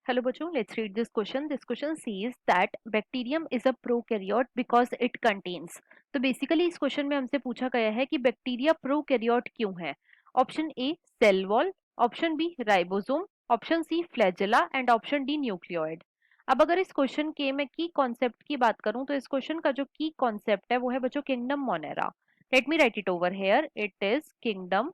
Hello बच्चों, let's read this question. This question says that bacterium is a prokaryote because it contains. तो basically इस question में हमसे पूछा गया है कि बैक्टीरिया प्रोकैरियोट क्यों है. Option A cell wall, option B ribosome, option C flagella and option D nucleoid. अब अगर इस क्वेश्चन के मैं की कॉन्सेप्ट की बात करूं तो इस क्वेश्चन का जो की कॉन्सेप्ट है वो है बच्चों kingdom Monera. Let me right it over here. It is kingdom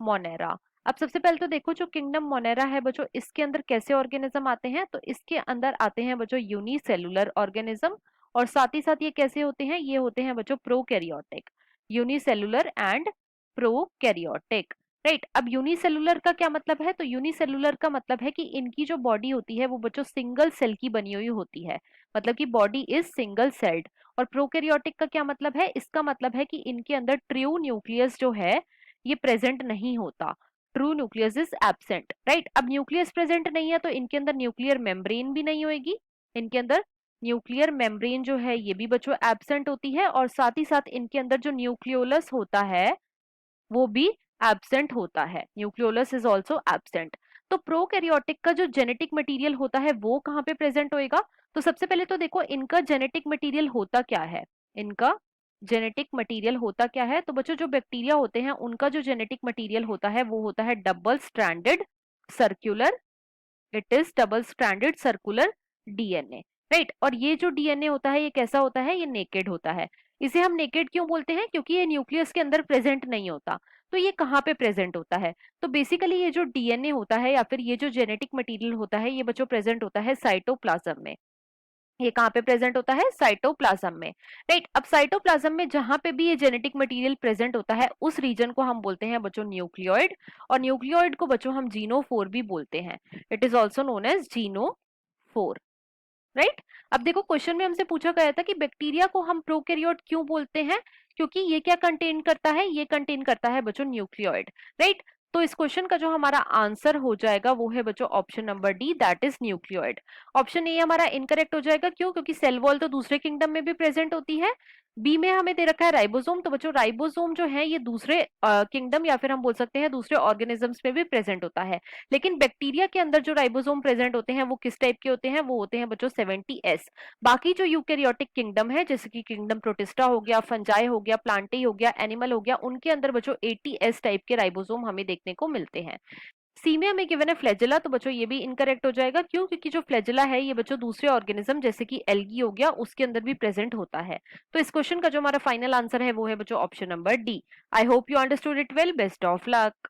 Monera. अब सबसे पहले तो देखो जो किंगडम मोनेरा है बच्चों, इसके अंदर कैसे ऑर्गेनिज्म आते हैं. तो इसके अंदर आते हैं बच्चों यूनिसेलुलर ऑर्गेनिज्म. और साथ ही साथ ये कैसे होते हैं, ये होते हैं बच्चों prokaryotic. Unicellular and prokaryotic. Right. अब यूनिसेलुलर का क्या मतलब है, तो यूनिसेलुलर का मतलब है कि इनकी जो बॉडी होती है वो बच्चों सिंगल सेल की बनी हुई होती है. मतलब कि बॉडी इज सिंगल सेल्ड. और प्रोकैरियोटिक का क्या मतलब है, इसका मतलब है कि इनके अंदर ट्रू न्यूक्लियस जो है ये प्रेजेंट नहीं होता. True nucleus is absent. Right. अब न्यूक्लियस प्रेजेंट नहीं है तो इनके अंदर न्यूक्लियर मेम्ब्रेन भी नहीं होगी. इनके अंदर न्यूक्लियर मेम्ब्रेन जो है ये भी बच्चों एब्सेंट होती है. और साथ ही साथ इनके अंदर जो न्यूक्लियोलस होता है वो भी एब्सेंट होता है. Nucleolus is also absent. तो प्रोकैरियोटिक का जो जेनेटिक मटेरियल होता है वो कहाँ पे प्रेजेंट होएगा. तो सबसे पहले तो देखो इनका जेनेटिक मटेरियल होता क्या है. इनका जेनेटिक मटेरियल होता क्या है, तो बच्चों जो बैक्टीरिया होते हैं उनका जो जेनेटिक मटेरियल होता है वो होता है double stranded circular. It is double stranded circular DNA. Right. और ये जो डीएनए होता है ये कैसा होता है, ये नेकेड होता है. इसे हम नेकेड क्यों बोलते हैं, क्योंकि ये न्यूक्लियस के अंदर प्रेजेंट नहीं होता. तो ये कहाँ पे प्रेजेंट होता है, तो बेसिकली ये जो डीएनए होता है या फिर ये जो जेनेटिक मटेरियल होता है ये बच्चों प्रेजेंट होता है साइटोप्लाज्म में. ये कहाँ पे प्रेजेंट होता है, साइटोप्लाज्म में. राइट. अब साइटोप्लाज्म में जहां पे भी ये जेनेटिक मटेरियल प्रेजेंट होता है उस रीजन को हम बोलते हैं बच्चों न्यूक्लियोइड. और न्यूक्लियोइड को बच्चों हम जीनोफोर भी बोलते हैं. It is also known as genophore. Right. अब देखो क्वेश्चन में हमसे पूछा गया था कि बैक्टीरिया को हम प्रोकैरियोट क्यों बोलते हैं, क्योंकि ये क्या कंटेन करता है, ये कंटेन करता है बच्चों न्यूक्लियोइड. राइट. तो इस क्वेश्चन का जो हमारा आंसर हो जाएगा वो है बच्चों option number D, that is nucleoid. Option A हमारा इनकरेक्ट हो जाएगा. क्यों, क्योंकि सेल वॉल तो दूसरे किंगडम में भी प्रेजेंट होती है. बी में हमें दे रखा है राइबोसोम. तो बच्चों राइबोसोम जो है ये दूसरे किंगडम या फिर हम बोल सकते हैं दूसरे ऑर्गेनिजम्स में भी प्रेजेंट होता है. लेकिन बैक्टीरिया के अंदर जो राइबोसोम प्रेजेंट होते हैं वो किस टाइप के होते हैं, वो होते हैं बच्चों 70s. बाकी जो यूकेरियोटिक किंगडम है जैसे कि किंगडम प्रोटिस्टा हो गया, फंजाई हो गया, प्लांटी हो गया, एनिमल हो गया, उनके अंदर बच्चों 80s टाइप के राइबोसोम हमें देखने को मिलते हैं. सी में हमें गिवन है फ्लैजेला. तो बच्चों ये भी इनकरेक्ट हो जाएगा. क्यों, क्योंकि जो फ्लैजेला है ये बच्चों दूसरे ऑर्गेनिज्म जैसे कि एल्गी हो गया उसके अंदर भी प्रेजेंट होता है. तो इस क्वेश्चन का जो हमारा फाइनल आंसर है वो है बच्चों option number D. I hope you understood it well. Best of luck.